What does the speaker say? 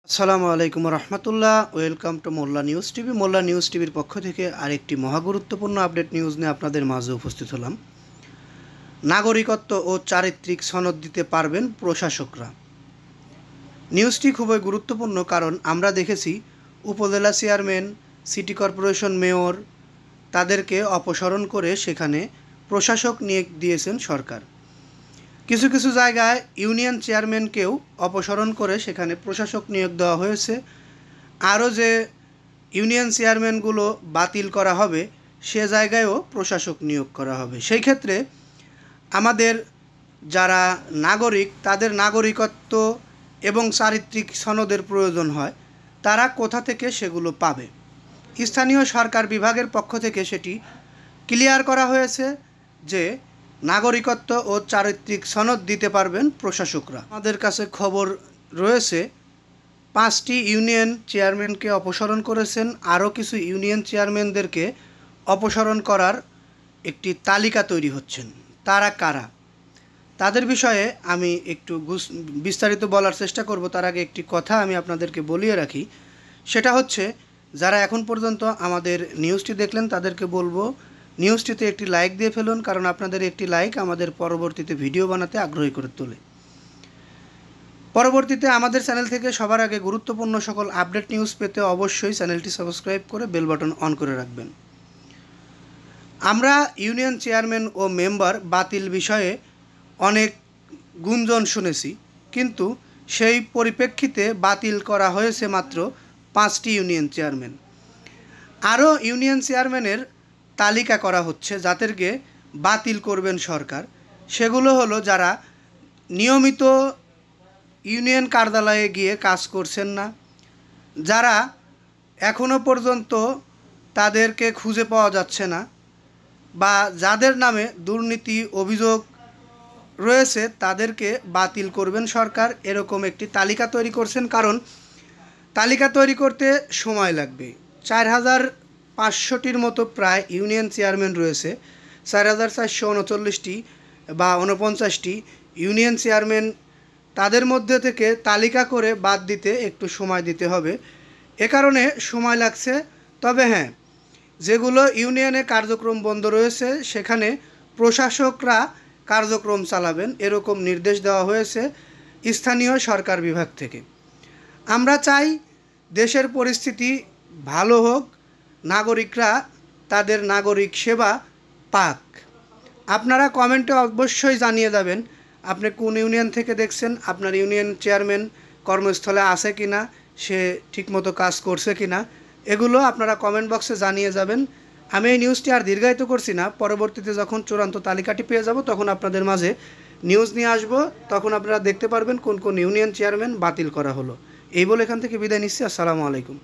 আসসালামু আলাইকুম রহমতুল্লাহ। Welcome to Molla news TV. Molla news টিভির পক্ষ থেকে আরেকটি মহাগুরুত্বপূর্ণ আপডেট নিউজ নিয়ে আপনাদের মাঝে উপস্থিত হলাম। নাগরিকত্ব ও চারিত্রিক সনদ দিতে পারবেন প্রশাসকরা। নিউজটি খুবই গুরুত্বপূর্ণ, কারণ আমরা দেখেছি উপজেলা চেয়ারম্যান, সিটি কর্পোরেশন মেয়র তাদেরকে অপসারণ করে সেখানে প্রশাসক নিয়োগ দিয়েছেন সরকার। কিছু কিছু জায়গায় ইউনিয়ন চেয়ারম্যানকেও অপসারণ করে সেখানে প্রশাসক নিয়োগ দেওয়া হয়েছে। আরও যে ইউনিয়ন চেয়ারম্যানগুলো বাতিল করা হবে সে জায়গায়ও প্রশাসক নিয়োগ করা হবে। সেই ক্ষেত্রে আমাদের যারা নাগরিক, তাদের নাগরিকত্ব এবং চারিত্রিক সনদের প্রয়োজন হয়, তারা কোথা থেকে সেগুলো পাবে? স্থানীয় সরকার বিভাগের পক্ষ থেকে সেটি ক্লিয়ার করা হয়েছে যে নাগরিকত্ব ও চারিত্রিক সনদ দিতে পারবেন প্রশাসকরা। আমাদের কাছে খবর রয়েছে 5টি ইউনিয়ন চেয়ারম্যানকে অপসারণ করেছেন, আরও কিছু ইউনিয়ন চেয়ারম্যানদেরকে অপসারণ করার একটি তালিকা তৈরি হচ্ছেন। তারা কারা, তাদের বিষয়ে আমি একটু বিস্তারিত বলার চেষ্টা করব। তার আগে একটি কথা আমি আপনাদেরকে বলিয়ে রাখি, সেটা হচ্ছে যারা এখন পর্যন্ত আমাদের নিউজটি দেখলেন তাদেরকে বলবো নিউজটিতে একটি লাইক দিয়ে ফেলুন, কারণ আপনাদের একটি লাইক আমাদের পরবর্তীতে ভিডিও বানাতে আগ্রহী করে তোলে। পরবর্তীতে আমাদের চ্যানেল থেকে সবার আগে গুরুত্বপূর্ণ সকল আপডেট নিউজ পেতে অবশ্যই চ্যানেলটি সাবস্ক্রাইব করে বেল বাটন অন করে রাখবেন। আমরা ইউনিয়ন চেয়ারম্যান ও মেম্বার বাতিল বিষয়ে অনেক গুঞ্জন শুনেছি, কিন্তু সেই পরিপ্রেক্ষিতে বাতিল করা হয়েছে মাত্র 5টি ইউনিয়ন চেয়ারম্যান। আরও ইউনিয়ন চেয়ারম্যানের তালিকা করা হচ্ছে যাদেরকে বাতিল করবেন সরকার। সেগুলো হলো যারা নিয়মিত ইউনিয়ন কার্যালয়ে গিয়ে কাজ করছেন না, যারা এখনও পর্যন্ত তাদেরকে খুঁজে পাওয়া যাচ্ছে না, বা যাদের নামে দুর্নীতি অভিযোগ রয়েছে তাদেরকে বাতিল করবেন সরকার। এরকম একটি তালিকা তৈরি করছেন, কারণ তালিকা তৈরি করতে সময় লাগবে। 4500টির মতো প্রায় ইউনিয়ন চেয়ারম্যান রয়েছে। 4439টি বা 49টি ইউনিয়ন চেয়ারম্যান, তাদের মধ্যে থেকে তালিকা করে বাদ দিতে একটু সময় দিতে হবে। এ কারণে সময় লাগছে। তবে হ্যাঁ, যেগুলো ইউনিয়নে কার্যক্রম বন্ধ রয়েছে সেখানে প্রশাসকরা কার্যক্রম চালাবেন, এরকম নির্দেশ দেওয়া হয়েছে স্থানীয় সরকার বিভাগ থেকে। আমরা চাই দেশের পরিস্থিতি ভালো হোক, নাগরিকরা তাদের নাগরিক সেবা পাক। আপনারা কমেন্টে অবশ্যই জানিয়ে যাবেন আপনি কোন ইউনিয়ন থেকে দেখছেন, আপনার ইউনিয়ন চেয়ারম্যান কর্মস্থলে আছে কি না, সে ঠিকমতো কাজ করছে কি না, এগুলো আপনারা কমেন্ট বক্সে জানিয়ে যাবেন। আমি এই নিউজটি আর দীর্ঘায়িত করছি না। পরবর্তীতে যখন চূড়ান্ত তালিকাটি পেয়ে যাব তখন আপনাদের মাঝে নিউজ নিয়ে আসব, তখন আপনারা দেখতে পারবেন কোন কোন ইউনিয়ন চেয়ারম্যান বাতিল করা হলো। এই বলে এখান থেকে বিদায় নিচ্ছি। আসসালামু আলাইকুম।